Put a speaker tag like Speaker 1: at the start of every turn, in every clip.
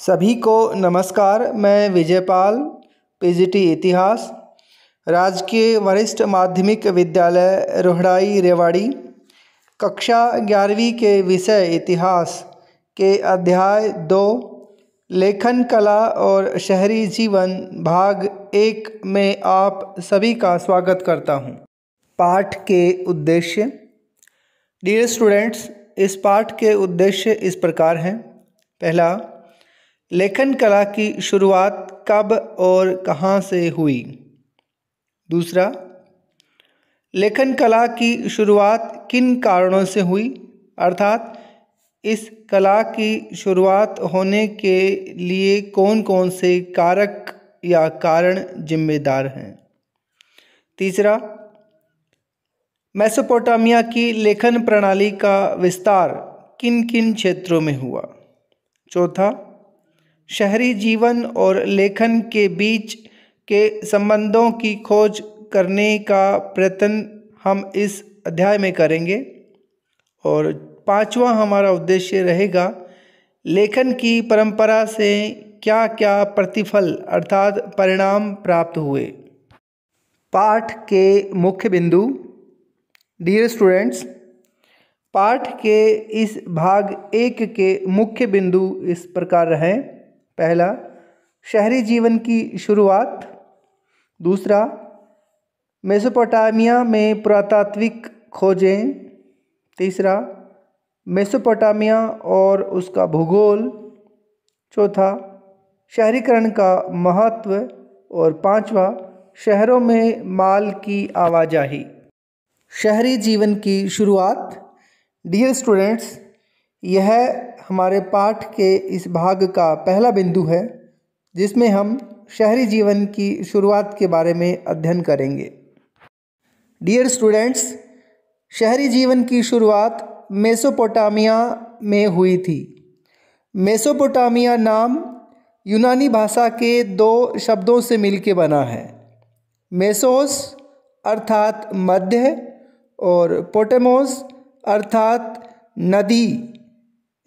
Speaker 1: सभी को नमस्कार। मैं विजयपाल, पीजीटी इतिहास, राजकीय वरिष्ठ माध्यमिक विद्यालय रोहड़ाई रेवाड़ी, कक्षा 11वीं के विषय इतिहास के अध्याय 2 लेखन कला और शहरी जीवन भाग 1 में आप सभी का स्वागत करता हूं। पाठ के उद्देश्य। डियर स्टूडेंट्स, इस पाठ के उद्देश्य इस प्रकार हैं। पहला, लेखन कला की शुरुआत कब और कहाँ से हुई। दूसरा, लेखन कला की शुरुआत किन कारणों से हुई, अर्थात इस कला की शुरुआत होने के लिए कौन कौन से कारक या कारण जिम्मेदार हैं। तीसरा, मेसोपोटामिया की लेखन प्रणाली का विस्तार किन किन क्षेत्रों में हुआ। चौथा, शहरी जीवन और लेखन के बीच के संबंधों की खोज करने का प्रयत्न हम इस अध्याय में करेंगे। और पांचवा हमारा उद्देश्य रहेगा लेखन की परंपरा से क्या क्या प्रतिफल अर्थात परिणाम प्राप्त हुए। पाठ के मुख्य बिंदु। डियर स्टूडेंट्स, पाठ के इस भाग 1 के मुख्य बिंदु इस प्रकार रहे। पहला, शहरी जीवन की शुरुआत। दूसरा, मेसोपोटामिया में पुरातात्विक खोजें। तीसरा, मेसोपोटामिया और उसका भूगोल। चौथा, शहरीकरण का महत्व। और पांचवा, शहरों में माल की आवाजाही। शहरी जीवन की शुरुआत। डियर स्टूडेंट्स, यह हमारे पाठ के इस भाग का पहला बिंदु है जिसमें हम शहरी जीवन की शुरुआत के बारे में अध्ययन करेंगे। डियर स्टूडेंट्स, शहरी जीवन की शुरुआत मेसोपोटामिया में हुई थी। मेसोपोटामिया नाम यूनानी भाषा के 2 शब्दों से मिलकर बना है। मेसोस अर्थात मध्य और पोटेमोस अर्थात नदी।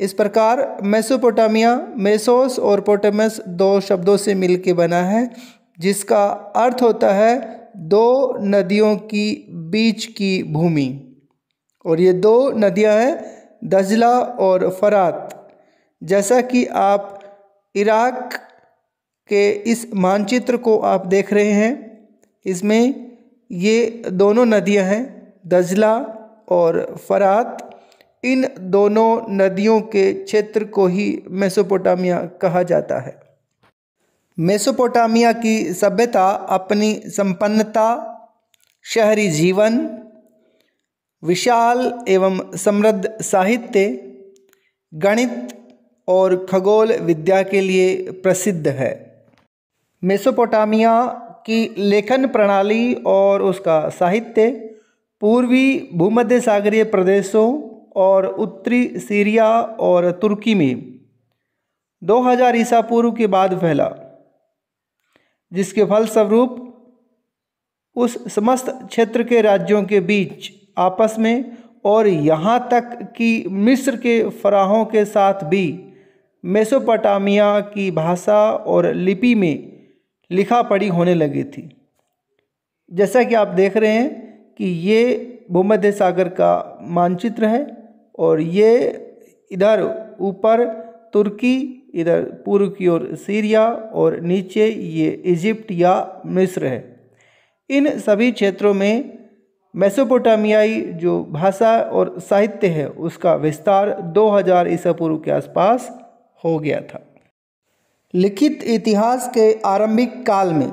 Speaker 1: इस प्रकार मेसोपोटामिया मेसोस और पोटेमस 2 शब्दों से मिलकर बना है, जिसका अर्थ होता है 2 नदियों की बीच की भूमि। और ये 2 नदियां हैं दजला और फरात। जैसा कि आप इराक के इस मानचित्र को आप देख रहे हैं, इसमें ये दोनों नदियां हैं दजला और फरात। इन दोनों नदियों के क्षेत्र को ही मेसोपोटामिया कहा जाता है। मेसोपोटामिया की सभ्यता अपनी संपन्नता, शहरी जीवन, विशाल एवं समृद्ध साहित्य, गणित और खगोल विद्या के लिए प्रसिद्ध है। मेसोपोटामिया की लेखन प्रणाली और उसका साहित्य पूर्वी भूमध्य सागरीय प्रदेशों और उत्तरी सीरिया और तुर्की में 2000 ईसा पूर्व के बाद फैला, जिसके फलस्वरूप उस समस्त क्षेत्र के राज्यों के बीच आपस में और यहाँ तक कि मिस्र के फराहों के साथ भी मेसोपोटामिया की भाषा और लिपि में लिखा पढ़ी होने लगी थी। जैसा कि आप देख रहे हैं कि ये भूमध्य सागर का मानचित्र है और ये इधर ऊपर तुर्की, इधर पूर्व की ओर सीरिया और नीचे ये इजिप्ट या मिस्र है। इन सभी क्षेत्रों में मेसोपोटामियाई जो भाषा और साहित्य है उसका विस्तार 2000 ईसा पूर्व के आसपास हो गया था। लिखित इतिहास के आरंभिक काल में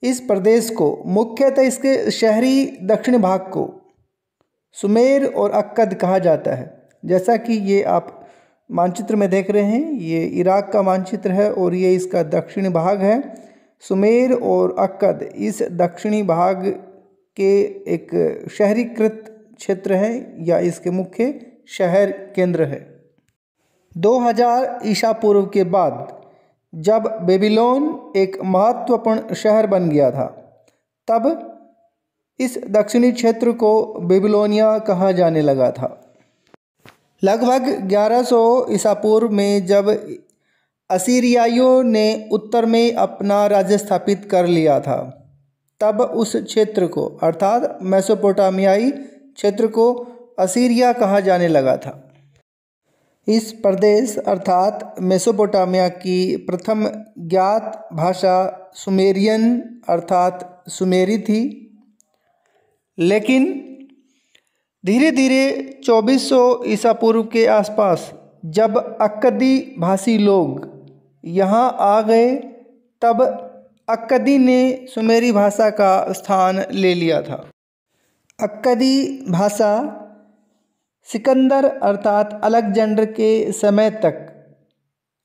Speaker 1: इस प्रदेश को, मुख्यतः इसके शहरी दक्षिण भाग को, सुमेर और अक्कद कहा जाता है। जैसा कि ये आप मानचित्र में देख रहे हैं, ये इराक का मानचित्र है और ये इसका दक्षिणी भाग है। सुमेर और अक्कद इस दक्षिणी भाग के एक शहरीकृत क्षेत्र है या इसके मुख्य शहर केंद्र है। 2000 ईसा पूर्व के बाद जब बेबीलोन एक महत्वपूर्ण शहर बन गया था, तब इस दक्षिणी क्षेत्र को बेबीलोनिया कहा जाने लगा था। लगभग 1100 ईसा पूर्व में जब असीरियाइयों ने उत्तर में अपना राज्य स्थापित कर लिया था, तब उस क्षेत्र को अर्थात मेसोपोटामियाई क्षेत्र को असीरिया कहा जाने लगा था। इस प्रदेश अर्थात मेसोपोटामिया की प्रथम ज्ञात भाषा सुमेरियन अर्थात सुमेरी थी, लेकिन धीरे धीरे 2400 ईसा पूर्व के आसपास जब अक्कदी भाषी लोग यहाँ आ गए, तब अक्कदी ने सुमेरी भाषा का स्थान ले लिया था। अक्कदी भाषा सिकंदर अर्थात अलेक्जेंडर के समय तक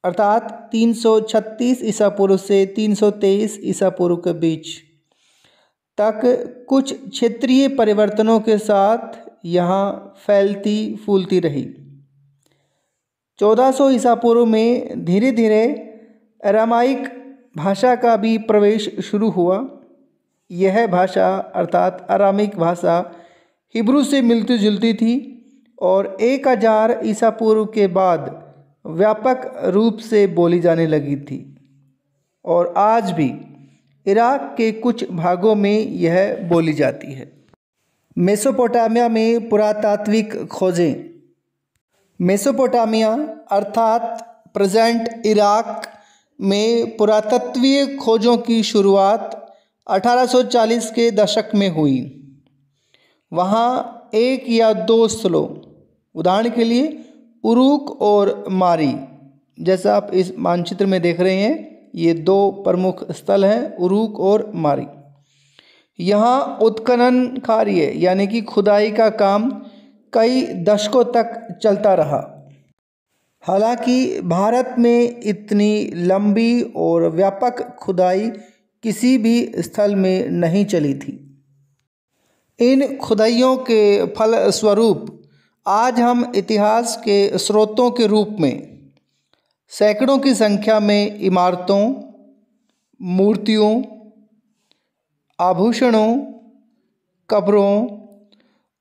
Speaker 1: अर्थात 336 ईसा पूर्व से 323 ईसा पूर्व के बीच तक कुछ क्षेत्रीय परिवर्तनों के साथ यहाँ फैलती फूलती रही। 1400 ईसा पूर्व में धीरे धीरे अरामाइक भाषा का भी प्रवेश शुरू हुआ। यह भाषा अर्थात अरामिक भाषा हिब्रू से मिलती जुलती थी और 1000 ईसा पूर्व के बाद व्यापक रूप से बोली जाने लगी थी और आज भी इराक के कुछ भागों में यह बोली जाती है। मेसोपोटामिया में पुरातात्विक खोजें। मेसोपोटामिया अर्थात प्रेजेंट इराक में पुरातत्वीय खोजों की शुरुआत 1840 के दशक में हुई। वहाँ एक या दो स्थलों, उदाहरण के लिए उरुक और मारी, जैसा आप इस मानचित्र में देख रहे हैं, ये दो प्रमुख स्थल हैं, उरुक और मारी। यहाँ उत्खनन कार्य यानी कि खुदाई का काम कई दशकों तक चलता रहा। हालांकि भारत में इतनी लंबी और व्यापक खुदाई किसी भी स्थल में नहीं चली थी। इन खुदाइयों के फलस्वरूप आज हम इतिहास के स्रोतों के रूप में सैकड़ों की संख्या में इमारतों, मूर्तियों, आभूषणों, कब्रों,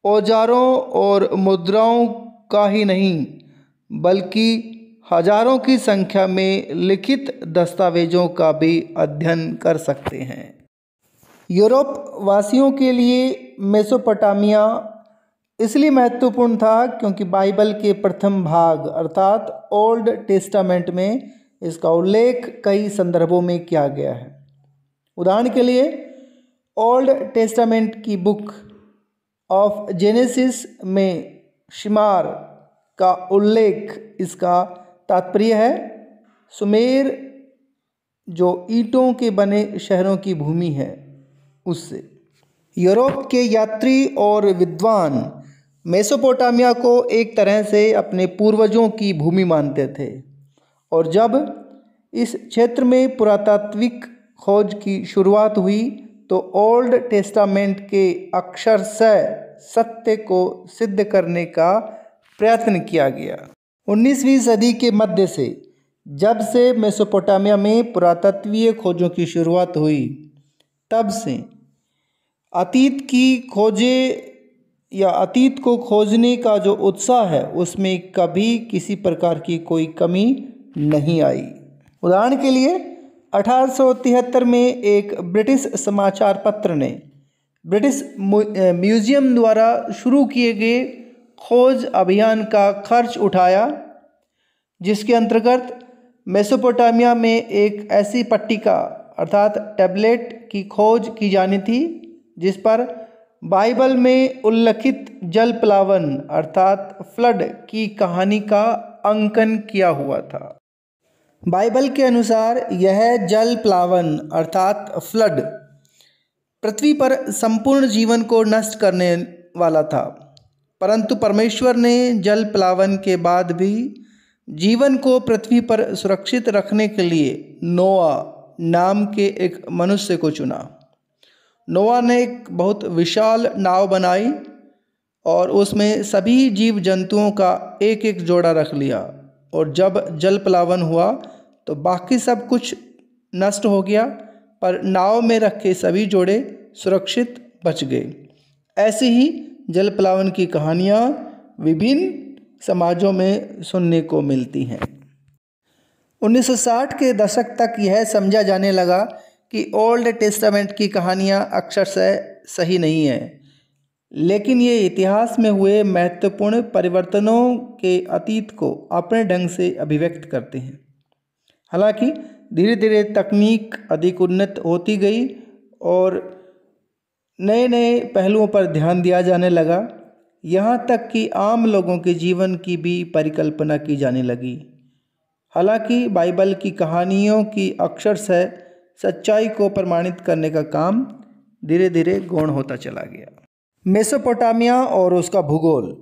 Speaker 1: औजारों और मुद्राओं का ही नहीं बल्कि हजारों की संख्या में लिखित दस्तावेजों का भी अध्ययन कर सकते हैं। यूरोप वासियों के लिए मेसोपोटामिया इसलिए महत्वपूर्ण था क्योंकि बाइबल के प्रथम भाग अर्थात ओल्ड टेस्टामेंट में इसका उल्लेख कई संदर्भों में किया गया है। उदाहरण के लिए ओल्ड टेस्टामेंट की बुक ऑफ जेनेसिस में शिमार का उल्लेख इसका तात्पर्य है सुमेर, जो ईंटों के बने शहरों की भूमि है, उससे। यूरोप के यात्री और विद्वान मेसोपोटामिया को एक तरह से अपने पूर्वजों की भूमि मानते थे और जब इस क्षेत्र में पुरातात्विक खोज की शुरुआत हुई तो ओल्ड टेस्टामेंट के अक्षरशः सत्य को सिद्ध करने का प्रयत्न किया गया। 19वीं सदी के मध्य से जब से मेसोपोटामिया में पुरातत्वीय खोजों की शुरुआत हुई, तब से अतीत की खोजें या अतीत को खोजने का जो उत्साह है उसमें कभी किसी प्रकार की कोई कमी नहीं आई। उदाहरण के लिए 1873 में एक ब्रिटिश समाचार पत्र ने ब्रिटिश म्यूजियम द्वारा शुरू किए गए खोज अभियान का खर्च उठाया, जिसके अंतर्गत मेसोपोटामिया में एक ऐसी पट्टिका अर्थात टैबलेट की खोज की जानी थी जिस पर बाइबल में उल्लिखित जल प्लावन अर्थात फ्लड की कहानी का अंकन किया हुआ था। बाइबल के अनुसार यह जल प्लावन अर्थात फ्लड पृथ्वी पर संपूर्ण जीवन को नष्ट करने वाला था, परंतु परमेश्वर ने जल प्लावन के बाद भी जीवन को पृथ्वी पर सुरक्षित रखने के लिए नोआ नाम के एक मनुष्य को चुना। नोआ ने एक बहुत विशाल नाव बनाई और उसमें सभी जीव जंतुओं का एक एक जोड़ा रख लिया, और जब जल प्लावन हुआ तो बाकी सब कुछ नष्ट हो गया, पर नाव में रखे सभी जोड़े सुरक्षित बच गए। ऐसी ही जल प्लावन की कहानियाँ विभिन्न समाजों में सुनने को मिलती हैं। 1960 के दशक तक यह समझा जाने लगा कि ओल्ड टेस्टामेंट की कहानियाँ अक्षरशः सही नहीं हैं, लेकिन ये इतिहास में हुए महत्वपूर्ण परिवर्तनों के अतीत को अपने ढंग से अभिव्यक्त करते हैं। हालांकि धीरे धीरे तकनीक अधिक उन्नत होती गई और नए नए पहलुओं पर ध्यान दिया जाने लगा, यहाँ तक कि आम लोगों के जीवन की भी परिकल्पना की जाने लगी। हालांकि बाइबल की कहानियों की अक्षरशः सच्चाई को प्रमाणित करने का काम धीरे धीरे गौण होता चला गया। मेसोपोटामिया और उसका भूगोल।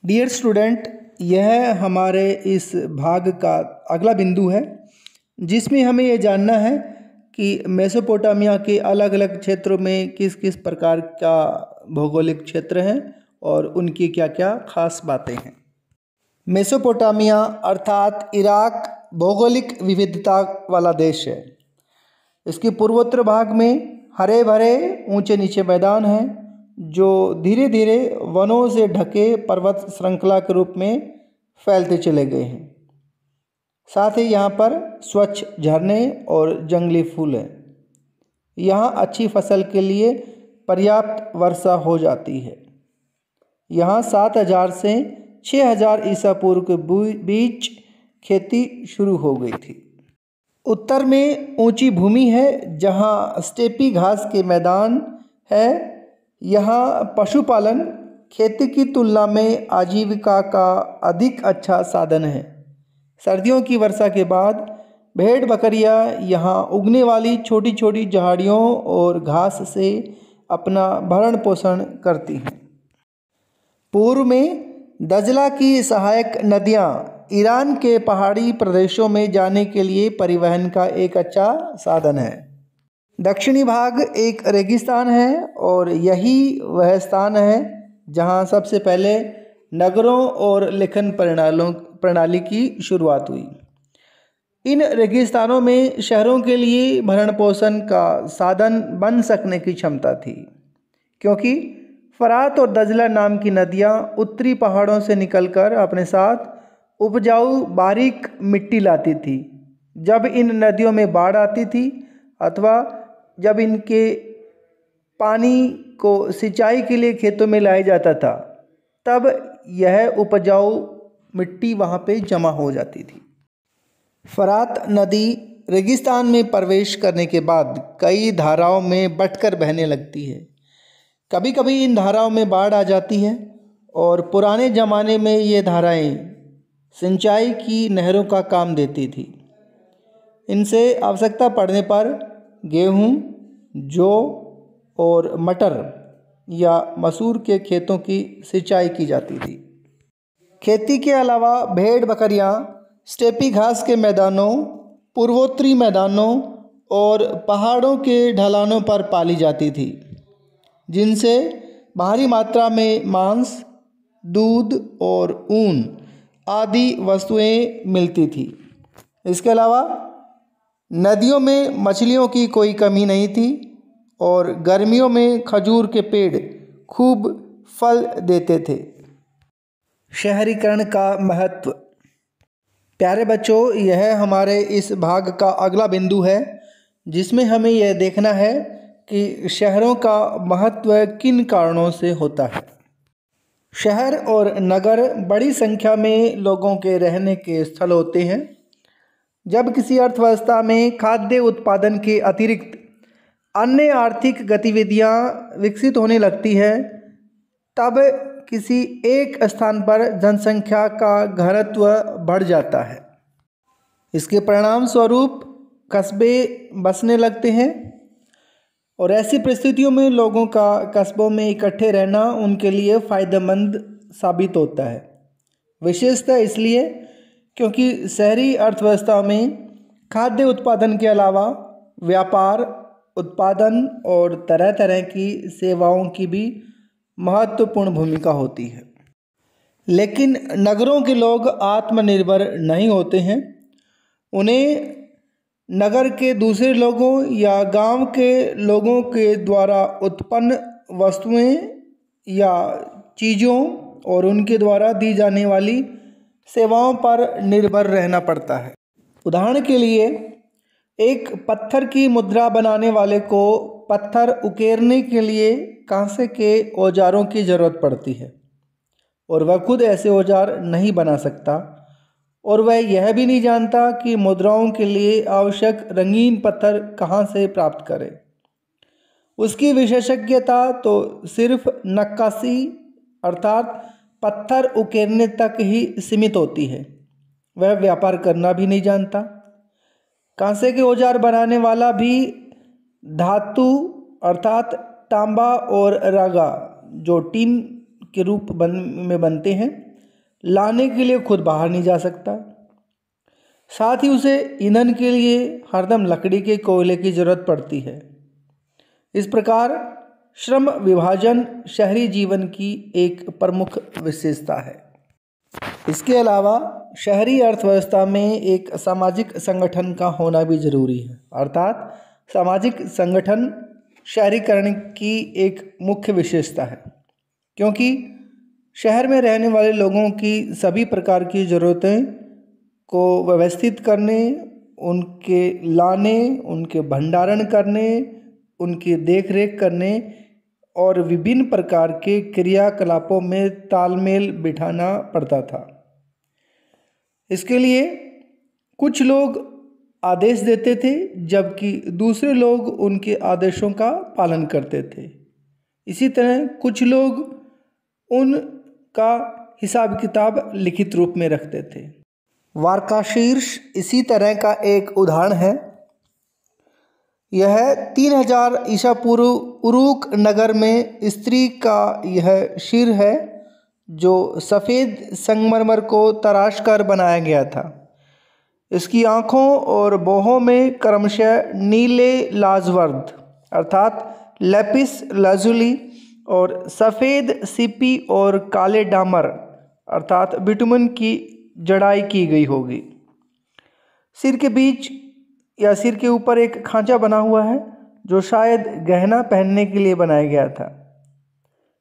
Speaker 1: डियर स्टूडेंट, यह हमारे इस भाग का अगला बिंदु है जिसमें हमें यह जानना है कि मेसोपोटामिया के अलग अलग क्षेत्रों में किस किस प्रकार का भौगोलिक क्षेत्र हैं और उनकी क्या क्या खास बातें हैं। मेसोपोटामिया अर्थात इराक भौगोलिक विविधता वाला देश है। इसके पूर्वोत्तर भाग में हरे भरे ऊंचे नीचे मैदान हैं जो धीरे धीरे वनों से ढके पर्वत श्रृंखला के रूप में फैलते चले गए हैं। साथ ही यहाँ पर स्वच्छ झरने और जंगली फूल हैं। यहाँ अच्छी फसल के लिए पर्याप्त वर्षा हो जाती है। यहाँ 7000 से 6000 ईसा पूर्व के बीच खेती शुरू हो गई थी। उत्तर में ऊंची भूमि है जहाँ स्टेपी घास के मैदान है। यहाँ पशुपालन खेती की तुलना में आजीविका का अधिक अच्छा साधन है। सर्दियों की वर्षा के बाद भेड़ बकरियाँ यहाँ उगने वाली छोटी छोटी झाड़ियों और घास से अपना भरण पोषण करती हैं। पूर्व में दजला की सहायक नदियाँ ईरान के पहाड़ी प्रदेशों में जाने के लिए परिवहन का एक अच्छा साधन है। दक्षिणी भाग एक रेगिस्तान है और यही वह स्थान है जहाँ सबसे पहले नगरों और लेखन प्रणाली की शुरुआत हुई। इन रेगिस्तानों में शहरों के लिए भरण पोषण का साधन बन सकने की क्षमता थी, क्योंकि फरात और दजला नाम की नदियाँ उत्तरी पहाड़ों से निकलकर अपने साथ उपजाऊ बारीक मिट्टी लाती थी। जब इन नदियों में बाढ़ आती थी अथवा जब इनके पानी को सिंचाई के लिए खेतों में लाया जाता था, तब यह उपजाऊ मिट्टी वहाँ पे जमा हो जाती थी। फरात नदी रेगिस्तान में प्रवेश करने के बाद कई धाराओं में बंटकर बहने लगती है। कभी कभी इन धाराओं में बाढ़ आ जाती है और पुराने ज़माने में ये धाराएं सिंचाई की नहरों का काम देती थी। इनसे आवश्यकता पड़ने पर गेहूं, जौ और मटर या मसूर के खेतों की सिंचाई की जाती थी। खेती के अलावा भेड़ बकरियां स्टेपी घास के मैदानों, पूर्वोत्तरी मैदानों और पहाड़ों के ढलानों पर पाली जाती थी, जिनसे भारी मात्रा में मांस, दूध और ऊन आदि वस्तुएं मिलती थी। इसके अलावा नदियों में मछलियों की कोई कमी नहीं थी और गर्मियों में खजूर के पेड़ खूब फल देते थे। शहरीकरण का महत्व। प्यारे बच्चों, यह हमारे इस भाग का अगला बिंदु है जिसमें हमें यह देखना है कि शहरों का महत्व किन कारणों से होता है। शहर और नगर बड़ी संख्या में लोगों के रहने के स्थल होते हैं। जब किसी अर्थव्यवस्था में खाद्य उत्पादन के अतिरिक्त अन्य आर्थिक गतिविधियां विकसित होने लगती है, तब किसी एक स्थान पर जनसंख्या का घनत्व बढ़ जाता है। इसके परिणाम स्वरूप कस्बे बसने लगते हैं और ऐसी परिस्थितियों में लोगों का कस्बों में इकट्ठे रहना उनके लिए फ़ायदेमंद साबित होता है। विशेषतः इसलिए क्योंकि शहरी अर्थव्यवस्था में खाद्य उत्पादन के अलावा व्यापार, उत्पादन और तरह तरह की सेवाओं की भी महत्वपूर्ण भूमिका होती है। लेकिन नगरों के लोग आत्मनिर्भर नहीं होते हैं। उन्हें नगर के दूसरे लोगों या गांव के लोगों के द्वारा उत्पन्न वस्तुएं या चीज़ों और उनके द्वारा दी जाने वाली सेवाओं पर निर्भर रहना पड़ता है। उदाहरण के लिए एक पत्थर की मुद्रा बनाने वाले को पत्थर उकेरने के लिए कांसे के औजारों की ज़रूरत पड़ती है और वह खुद ऐसे औजार नहीं बना सकता, और वह यह भी नहीं जानता कि मुद्राओं के लिए आवश्यक रंगीन पत्थर कहाँ से प्राप्त करे। उसकी विशेषज्ञता तो सिर्फ नक्काशी अर्थात पत्थर उकेरने तक ही सीमित होती है। वह व्यापार करना भी नहीं जानता। कांसे के औजार बनाने वाला भी धातु अर्थात तांबा और रागा जो टीन के रूप में बनते हैं लाने के लिए खुद बाहर नहीं जा सकता। साथ ही उसे ईंधन के लिए हरदम लकड़ी के कोयले की ज़रूरत पड़ती है। इस प्रकार श्रम विभाजन शहरी जीवन की एक प्रमुख विशेषता है। इसके अलावा शहरी अर्थव्यवस्था में एक सामाजिक संगठन का होना भी जरूरी है, अर्थात सामाजिक संगठन शहरीकरण की एक मुख्य विशेषता है, क्योंकि शहर में रहने वाले लोगों की सभी प्रकार की ज़रूरतें को व्यवस्थित करने, उनके लाने, उनके भंडारण करने, उनकी देखरेख करने और विभिन्न प्रकार के क्रियाकलापों में तालमेल बिठाना पड़ता था। इसके लिए कुछ लोग आदेश देते थे जबकि दूसरे लोग उनके आदेशों का पालन करते थे। इसी तरह कुछ लोग उनका हिसाब किताब लिखित रूप में रखते थे। वारकाशीर्ष इसी तरह का एक उदाहरण है। यह 3000 ईसा पूर्व उरूक नगर में स्त्री का यह शिर है जो सफ़ेद संगमरमर को तराश कर बनाया गया था। इसकी आँखों और बाहों में क्रमशः नीले लाजवर्द अर्थात लेपिस लाजुली और सफ़ेद सीपी और काले डामर अर्थात बिटुमन की जड़ाई की गई होगी। सिर के बीच या सिर के ऊपर एक खांचा बना हुआ है जो शायद गहना पहनने के लिए बनाया गया था।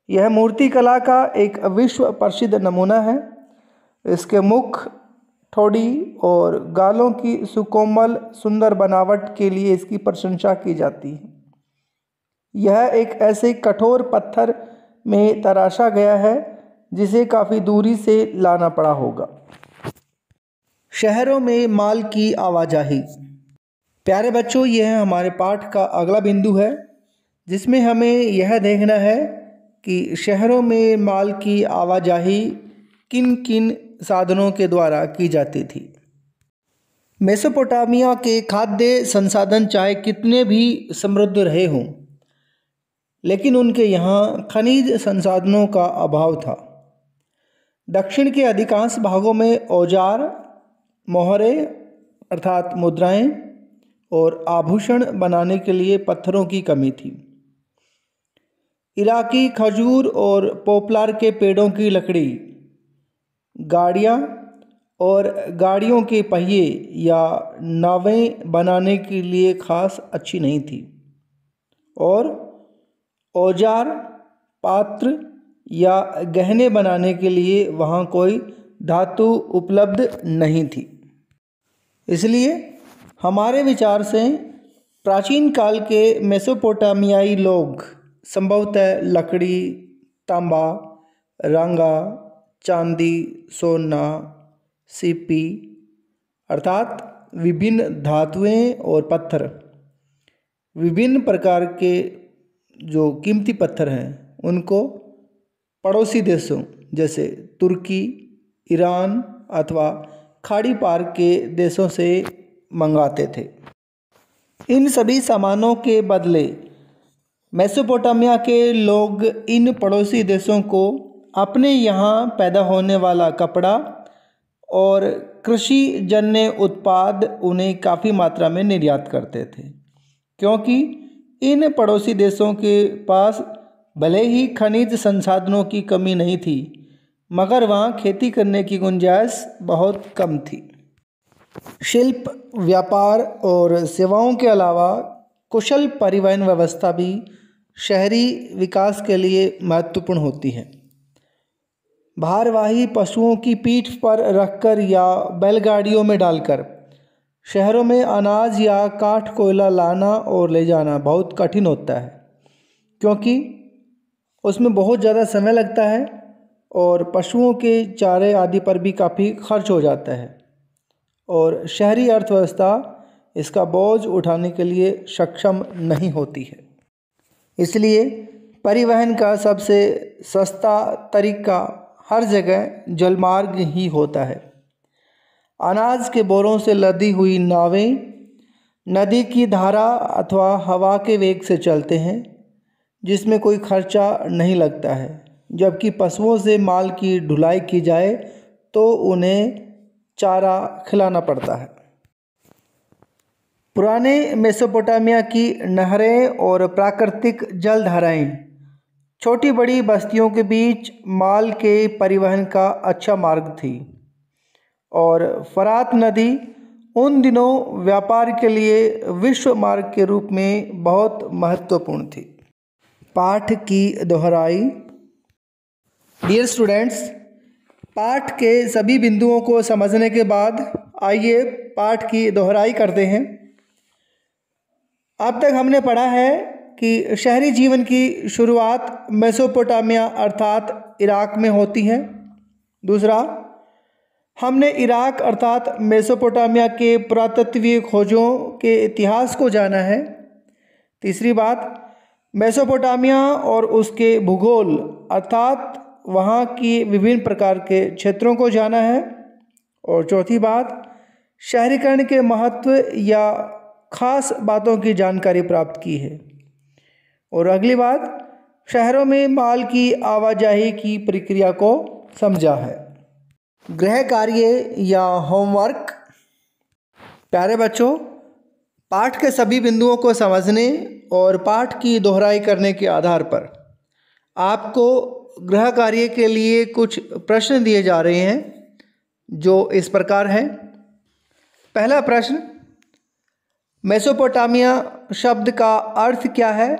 Speaker 1: यह मूर्ति कला का एक विश्व प्रसिद्ध नमूना है। इसके मुख, ठोड़ी और गालों की सुकोमल सुंदर बनावट के लिए इसकी प्रशंसा की जाती है। यह एक ऐसे कठोर पत्थर में तराशा गया है जिसे काफ़ी दूरी से लाना पड़ा होगा। शहरों में माल की आवाजाही। प्यारे बच्चों, यह हमारे पाठ का अगला बिंदु है जिसमें हमें यह देखना है कि शहरों में माल की आवाजाही किन किन साधनों के द्वारा की जाती थी। मेसोपोटामिया के खाद्य संसाधन चाहे कितने भी समृद्ध रहे हों, लेकिन उनके यहाँ खनिज संसाधनों का अभाव था। दक्षिण के अधिकांश भागों में औजार, मोहरे अर्थात मुद्राएं और आभूषण बनाने के लिए पत्थरों की कमी थी। इराकी खजूर और पोपलार के पेड़ों की लकड़ी, गाड़ियाँ और गाड़ियों के पहिए या नावें बनाने के लिए खास अच्छी नहीं थी, और औजार, पात्र या गहने बनाने के लिए वहाँ कोई धातु उपलब्ध नहीं थी। इसलिए हमारे विचार से प्राचीन काल के मेसोपोटामियाई लोग संभवतः लकड़ी, तांबा, रांगा, चांदी, सोना, सीपी अर्थात विभिन्न धातुएं और पत्थर, विभिन्न प्रकार के जो कीमती पत्थर हैं उनको पड़ोसी देशों जैसे तुर्की, ईरान अथवा खाड़ी पार के देशों से मंगाते थे। इन सभी सामानों के बदले मेसोपोटामिया के लोग इन पड़ोसी देशों को अपने यहाँ पैदा होने वाला कपड़ा और कृषि जन्य उत्पाद उन्हें काफ़ी मात्रा में निर्यात करते थे, क्योंकि इन पड़ोसी देशों के पास भले ही खनिज संसाधनों की कमी नहीं थी, मगर वहाँ खेती करने की गुंजाइश बहुत कम थी। शिल्प, व्यापार और सेवाओं के अलावा कुशल परिवहन व्यवस्था भी शहरी विकास के लिए महत्वपूर्ण होती है। भारवाही पशुओं की पीठ पर रखकर या बैलगाड़ियों में डालकर शहरों में अनाज या काठ कोयला लाना और ले जाना बहुत कठिन होता है, क्योंकि उसमें बहुत ज़्यादा समय लगता है और पशुओं के चारे आदि पर भी काफ़ी खर्च हो जाता है, और शहरी अर्थव्यवस्था इसका बोझ उठाने के लिए सक्षम नहीं होती है। इसलिए परिवहन का सबसे सस्ता तरीका हर जगह जलमार्ग ही होता है। अनाज के बोरों से लदी हुई नावें नदी की धारा अथवा हवा के वेग से चलते हैं, जिसमें कोई खर्चा नहीं लगता है। जबकि पशुओं से माल की ढुलाई की जाए तो उन्हें चारा खिलाना पड़ता है। पुराने मेसोपोटामिया की नहरें और प्राकृतिक जलधाराएं छोटी बड़ी बस्तियों के बीच माल के परिवहन का अच्छा मार्ग थी, और फरात नदी उन दिनों व्यापार के लिए विश्व मार्ग के रूप में बहुत महत्वपूर्ण थी। पाठ की दोहराई। डियर स्टूडेंट्स, पाठ के सभी बिंदुओं को समझने के बाद आइए पाठ की दोहराई करते हैं। अब तक हमने पढ़ा है कि शहरी जीवन की शुरुआत मेसोपोटामिया अर्थात इराक में होती है। दूसरा, हमने इराक अर्थात मेसोपोटामिया के पुरातत्वीय खोजों के इतिहास को जाना है। तीसरी बात, मेसोपोटामिया और उसके भूगोल अर्थात वहाँ की विभिन्न प्रकार के क्षेत्रों को जाना है। और चौथी बात, शहरीकरण के महत्व या ख़ास बातों की जानकारी प्राप्त की है। और अगली बात, शहरों में माल की आवाजाही की प्रक्रिया को समझा है। गृह कार्य या होमवर्क। प्यारे बच्चों, पाठ के सभी बिंदुओं को समझने और पाठ की दोहराई करने के आधार पर आपको गृह कार्य के लिए कुछ प्रश्न दिए जा रहे हैं, जो इस प्रकार हैं। पहला प्रश्न, मेसोपोटामिया शब्द का अर्थ क्या है?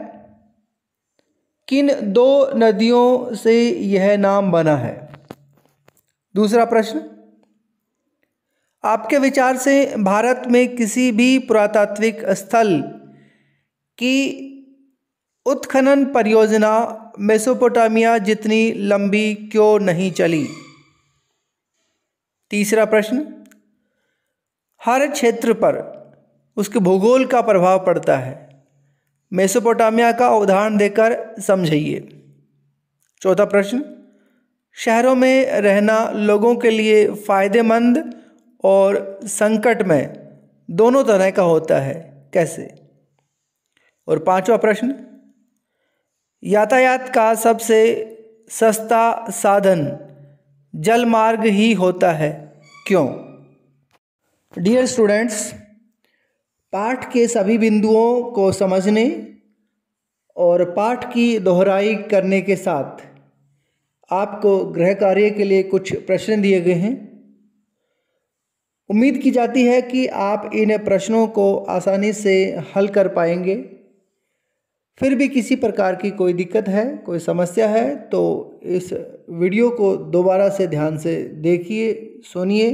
Speaker 1: किन दो नदियों से यह नाम बना है? दूसरा प्रश्न, आपके विचार से भारत में किसी भी पुरातात्विक स्थल की उत्खनन परियोजना मेसोपोटामिया जितनी लंबी क्यों नहीं चली? तीसरा प्रश्न, हर क्षेत्र पर उसके भूगोल का प्रभाव पड़ता है, मेसोपोटामिया का उदाहरण देकर समझाइए। चौथा प्रश्न, शहरों में रहना लोगों के लिए फ़ायदेमंद और संकट में दोनों तरह का होता है, कैसे? और पांचवा प्रश्न, यातायात का सबसे सस्ता साधन जल मार्ग ही होता है, क्यों? डियर स्टूडेंट्स, पाठ के सभी बिंदुओं को समझने और पाठ की दोहराई करने के साथ आपको गृह कार्य के लिए कुछ प्रश्न दिए गए हैं। उम्मीद की जाती है कि आप इन प्रश्नों को आसानी से हल कर पाएंगे। फिर भी किसी प्रकार की कोई दिक्कत है, कोई समस्या है, तो इस वीडियो को दोबारा से ध्यान से देखिए, सुनिए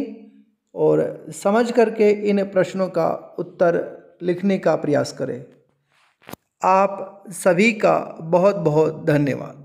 Speaker 1: और समझ करके इन प्रश्नों का उत्तर लिखने का प्रयास करें। आप सभी का बहुत बहुत धन्यवाद।